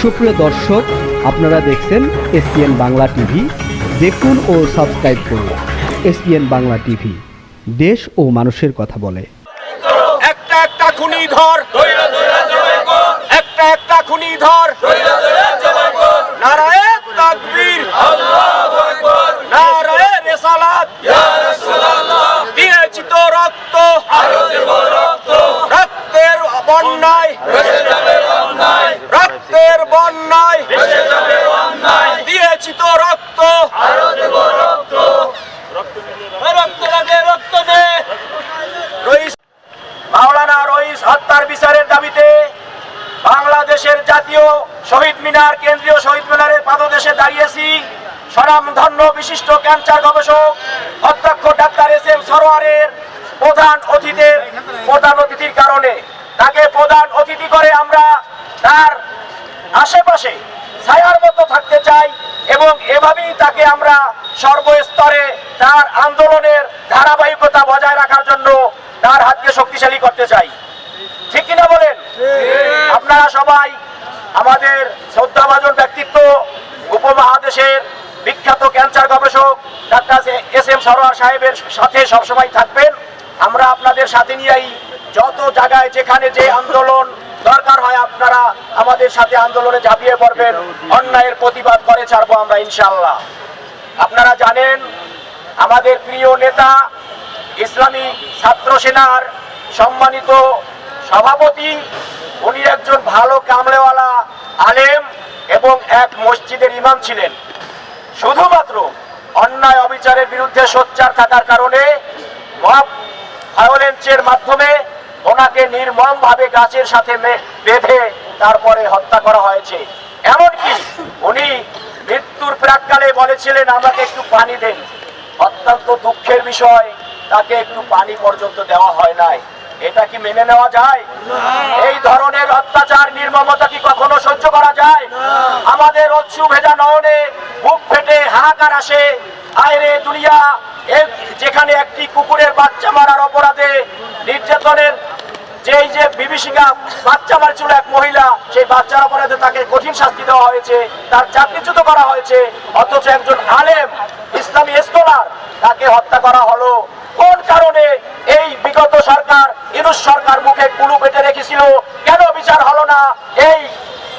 সুপ্রিয় দর্শক, আপনারা দেখছেন এসপিএন বাংলা টিভি। দেখুন ও সাবস্ক্রাইব করুন এসপিএন বাংলা টিভি, দেশ ও মানুষের কথা বলে। একটা একটা খুনি ধর, একটা একটা খুনি ধর, নারায়ে তাকবীর, নারায়ে রিসালাত, দিয়েছি তো রক্ত, রক্তের বন্যায়, রক্তের বন্যায়, দিয়েছি তো রক্ত, রক্ত লাগে, রক্ত দে। মাওলানা রইস হত্যার বিচারের দাবিতে বাংলাদেশের জাতীয় শহীদ মিনার, কেন্দ্রীয় শহীদ মিনারের পাদদেশে দাঁড়িয়েছি। স্বনামধন্য বিশিষ্ট ক্যান্সার গবেষক অধ্যক্ষ ডাক্তার এস.এম. সরোয়ারের প্রধান অতিথির কারণে তাকে প্রধান অতিথি করে আমরা তার আশেপাশে ছায়ার মতো থাকতে চাই এবং এভাবেই তাকে আমরা সর্বস্তরে তার আন্দোলনের ধারাবাহিকতা বজায় রাখার জন্য তার হাতকে শক্তিশালী করতে চাই। ঠিক কিনা বলেন? আপনারা সবাই আমাদের শ্রদ্ধাভাজন ব্যক্তিত্ব, উপমহাদেশের বিখ্যাত ক্যান্সার গবেষক ডাক্তার এস.এম. সরোয়ার সাহেবের সাথে সবসময় থাকবেন। আমরা আপনাদের সাথে নিয়েই যত জায়গায় যেখানে যে আন্দোলন দরকার হয় আপনারা আমাদের সাথে আন্দোলনে ঝাঁপিয়ে পড়বেন। অন্যায়ের প্রতিবাদ করে ছাড়বো আমরা ইনশাআল্লাহ। আপনারা জানেন আমাদের প্রিয় নেতা ইসলামী ছাত্র সেনার সম্মানিত সভাপতি, উনি একজন ভালো কামলেওয়ালা আলেম এবং এক মসজিদের ইমাম ছিলেন। শুধুমাত্র অন্যায় অবিচারের বিরুদ্ধে সোচ্চার থাকার কারণে মব ভায়োলেন্সের মাধ্যমে ওনাকে নির্মমভাবে গাছের সাথে বেঁধে তারপরে হত্যা করা হয়েছে। এমনকি উনি মৃত্যুর প্রাককালে বলেছিলেন আমাকে একটু পানি দেন। অত্যন্ত দুঃখের বিষয়, তাকে একটু পানি পর্যন্ত দেওয়া হয় নাই। এটা কি মেনে নেওয়া যায়? এই ধরনের অত্যাচার, নির্মমতা কি কখনো সহ্য করা যায়? আমাদের অশ্রু ভেজা নয়নে বুক ফেটে হাহাকার আসে, আয়রে দুনিয়া, যেখানে একটি কুকুরের বাচ্চা মারার অপরাধে নির্যাতনের যে বিভীষিকা বাচ্চা মারছিল এক মহিলা, সেই বাচ্চার অপরাধে তাকে কঠিন শাস্তি দেওয়া হয়েছে, তার চাকরিচ্যুত করা হয়েছে। অথচ একজন আলেম, ইসলামী স্কলার, তাকে হত্যা করা হলো। কোন কারণে? এই বিগত সরকার, ইউনূস সরকার মুখে কুলু পেটে রেখেছিল, কেন বিচার হলো না? এই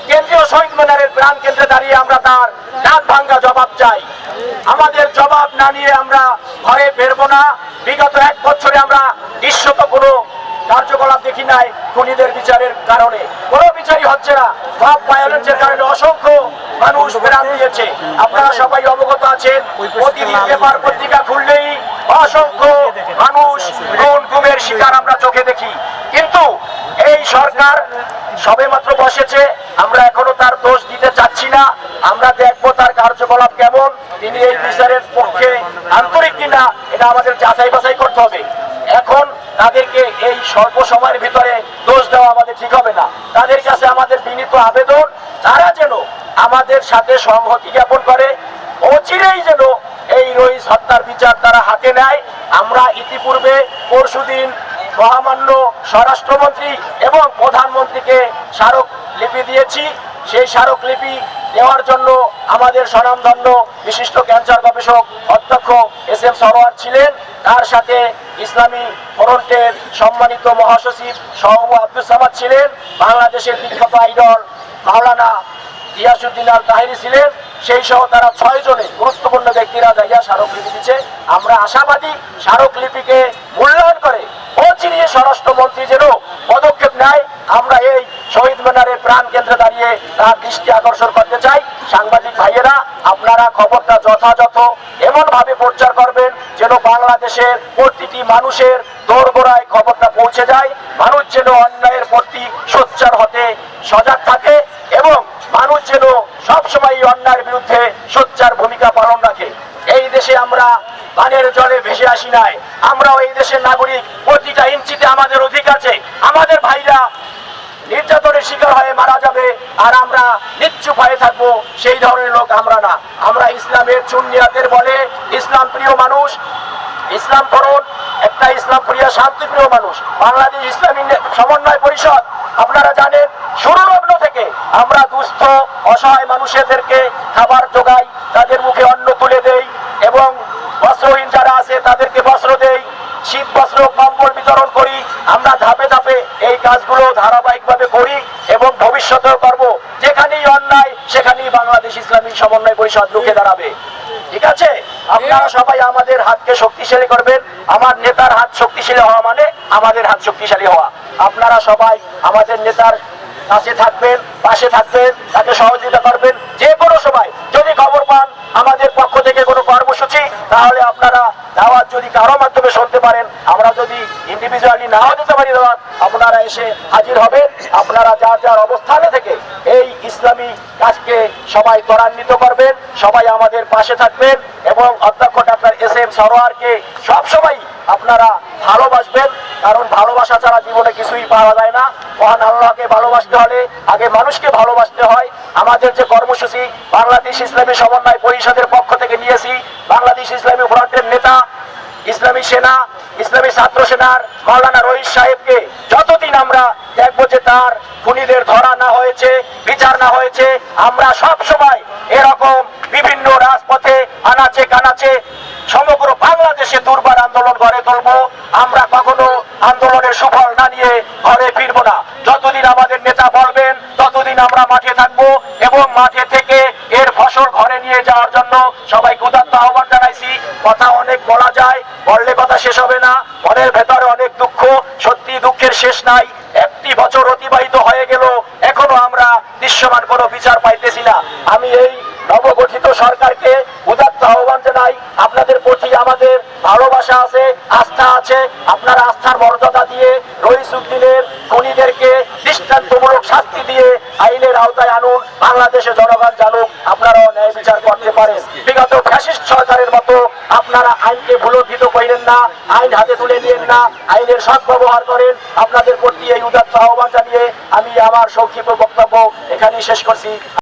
কেন্দ্রীয় শহীদ মিনারের প্রাণ কেন্দ্রে দাঁড়িয়ে আমরা তার দাঁত ভাঙ্গা জবাব চাই। আমাদের জবাব না নিয়ে আমরা ঘরে ফেরবো না। বিগত 1 বছরে আমরা দৃশ্যত কোনো কার্যকলাপ দেখি নাই। খুনিদের বিচারের কারণে কোনো বিচারই হচ্ছে না। মব ভায়োলেন্সের কারণে অসংখ্য মানুষ প্রাণ দিয়েছে। আপনারা সবাই অবগত আছেন, প্রতিদিন পেপার পত্রিকা খুললেই অসংখ্য মানুষ গুমের শিকার আমরা চোখে দেখি। কিন্তু এই সরকার সবেমাত্র বসেছে, আমরা এখনো তার দোষ দিতে চাচ্ছি না। আমরা দেখবো তার কার্যকলাপ কেমন, তিনি এই বিচারের পক্ষে আন্তরিক কিনা, এটা আমাদের যাচাই বাছাই করতে হবে। এখন তাদেরকে এই স্বল্প সময়ের ভিতরে দোষ দেওয়া আমাদের ঠিক হবে না। তাদের কাছে আমাদের বিনীত আবেদন, তারা যেন আমাদের সাথে সংহতি জ্ঞাপন করে, অচিরেই যেন এই রইস হত্যার বিচার তারা হাতে নেয়। আমরা ইতিপূর্বে পরশুদিন মহামান্য স্বরাষ্ট্রমন্ত্রী এবং প্রধানমন্ত্রীকে স্মারকলিপি দিয়েছি। সেই স্মারকলিপি দেওয়ার জন্য আমাদের স্বনামধন্য বিশিষ্ট ক্যান্সার গবেষক অধ্যক্ষ এস.এম. সরোয়ার ছিলেন। তার সাথে ইসলামী ফ্রন্টের সম্মানিত মহাসচিব সৌম আব্দুল সামাদ ছিলেন। বাংলাদেশের বিখ্যাত আইডল মাওলানা গিয়াসউদ্দিন আল তাহেরি ছিলেন। সেই সহ তারা 6 জনে গুরুত্বপূর্ণ ব্যক্তিরা যাইয়া স্মারকলিপি দিচ্ছে। আমরা আশাবাদী স্মারকলিপিকে মূল্যায়ন করে অচিরে স্বরাষ্ট্রমন্ত্রী যেন পদক্ষেপ নেয়। আমরা এই শহীদ মিনারের প্রাণ কেন্দ্রে দাঁড়িয়ে তার দৃষ্টি আকর্ষণ করতে চাই। সাংবাদিক ভাইয়েরা, আপনারা খবরটা যথাযথ এমন ভাবে প্রচার করবেন যেন বাংলাদেশের প্রতিটি মানুষের দোরগোড়ায় খবরটা পৌঁছে যায়। মানুষ যেন অন্যায়ের প্রতি সোচ্চার হতে সজাগ থাকে এবং মানুষ যেন সবসময় অন্যায়ের বিরুদ্ধে সোচ্চার ভূমিকা পালন রাখে। এই দেশে আমরা পানের জলে ভেসে আসি নাই। আমরাও এই দেশের নাগরিক, প্রতিটা ইঞ্চিতে আমাদের অধিকার আছে। আমাদের ভাইরা নির্যাতনের শিকার হয়ে মারা যাবে আর আমরা নিশ্চুপ হয়ে থাকবো, সেই ধরনের লোক আমরা না। আমরা ইসলামের সুন্নিয়াতের বলে ইসলাম প্রিয় মানুষ। ইসলাম ফরন একটা ইসলাম প্রিয় শান্তিপ্রিয় মানুষ। বাংলাদেশ ইসলামী সমন্বয় পরিষদ আপনারা জানেন শুরু লগ্ন থেকে থেকে আমরা দুস্থ অসহায় মানুষদেরকে খাবার যোগাই, তাদের মুখে অন্ন তুলে দেই এবং বস্ত্রহীন যারা আছে তাদেরকে বস্ত্র দেই, শীত বস্ত্র কম্বল বিতরণ করি। আমরা ধাপে ধাপে এই কাজগুলো ধারাবাহিকভাবে করি এবং ভবিষ্যতেও করব। যেখানেই অন্যায় সেখানেই বাংলাদেশ ইসলামী সমন্বয় পরিষদ রুখে দাঁড়াবে। ঠিক আছে, আপনারা সবাই আমাদের হাতকে শক্তিশালী করবেন। আমার নেতার হাত শক্তিশালী হওয়া মানে আমাদের হাত শক্তিশালী হওয়া। আপনারা সবাই আমাদের নেতার কাছে থাকবেন, পাশে থাকবেন, তাকে সহযোগিতা করবেন। যে কোনো সময় যদি খবর পান আমাদের পক্ষ থেকে কোনো কর্মসূচি, তাহলে আপনারা দাওয়াত যদি কারো মাধ্যমে শুনতে পারেন, আমরা যদি ইন্ডিভিজুয়ালি নাও দিতে পারি দাওয়াত, আপনারা এসে হাজির হবেন। আপনারা যার যার অবস্থানে থেকে এই ইসলামী কাজকে সবাই ত্বরান্বিত করবেন, সবাই আমাদের পাশে থাকবেন এবং অধ্যক্ষ ডাক্তার এস.এম. সরোয়ারকে সবসময় আপনারা ভালোবাসবেন, কারণ ভালোবাসা ছাড়া জীবনে কিছুই পাওয়া যায় না। মহান আল্লাহকে ভালোবাসতে হলে আগে মানুষকে ভালোবাসতে হয়। আমাদের যে কর্মসূচি বাংলাদেশ ইসলামী সমন্বয় পরিষদের পক্ষ থেকে নিয়েছি, বাংলাদেশ ইসলামী ফ্রন্টের নেতা, ইসলামী সেনা, ইসলামী ছাত্র সেনার মাওলানা রহিস সাহেবকে যতদিন আমরা দেখবো যে তার খুনিদের ধরা না হয়েছে, বিচার না হয়েছে, আমরা সব সময় এরকম বিভিন্ন রাজপথে আনাচে কানাচে সমগ্র বাংলাদেশে দুর্বার আন্দোলন গড়ে তুলব। আমরা কখনো আন্দোলনের সুফল না নিয়ে ঘরে ফিরবো না। যতদিন আমাদের নেতা বলবেন ততদিন আমরা মাঠে থাকবো এবং মাঠে থেকে এর ফসল ঘরে নিয়ে যাওয়ার জন্য সবাইকে উদাত্ত আহ্বান জানাইছি। কথা অনেক বলা যায়, বললে কথা শেষ হবে না। মনের ভেতরে অনেক দুঃখ, সত্যি দুঃখের শেষ নাই। একটি বছর অতিবাহিত হয়ে গেল, এখনো আমরা দৃশ্যমান কোনো বিচার পাইতেছি না। আমি এই নবগঠিত সরকারকে উদাত্ত আহ্বান জানাই, আপনাদের প্রতি আমাদের ভালোবাসা আছে, আস্থা আছে। আপনারা আস্থার মর্যাদা দিয়ে রইসউদ্দিনের খুনিদেরকে দৃষ্টান্তমূলক শাস্তি দিয়ে আইনের আওতায় আনুন। বাংলাদেশের জনগণ জানুক আপনারাও ন্যায় বিচার করতে পারেন। বিগত ফ্যাসিস্ট সরকারের মতো আপনারা আইনকে ভুলণ্ঠিত করেন না, আইন হাতে তুলে নিয়েন না, আইনের সদ্ব্যবহার করেন। আপনাদের প্রতি এই উদাত্ত আহ্বান জানিয়ে আমি আমার সংক্ষিপ্ত বক্তব্য এখানেই শেষ করছি।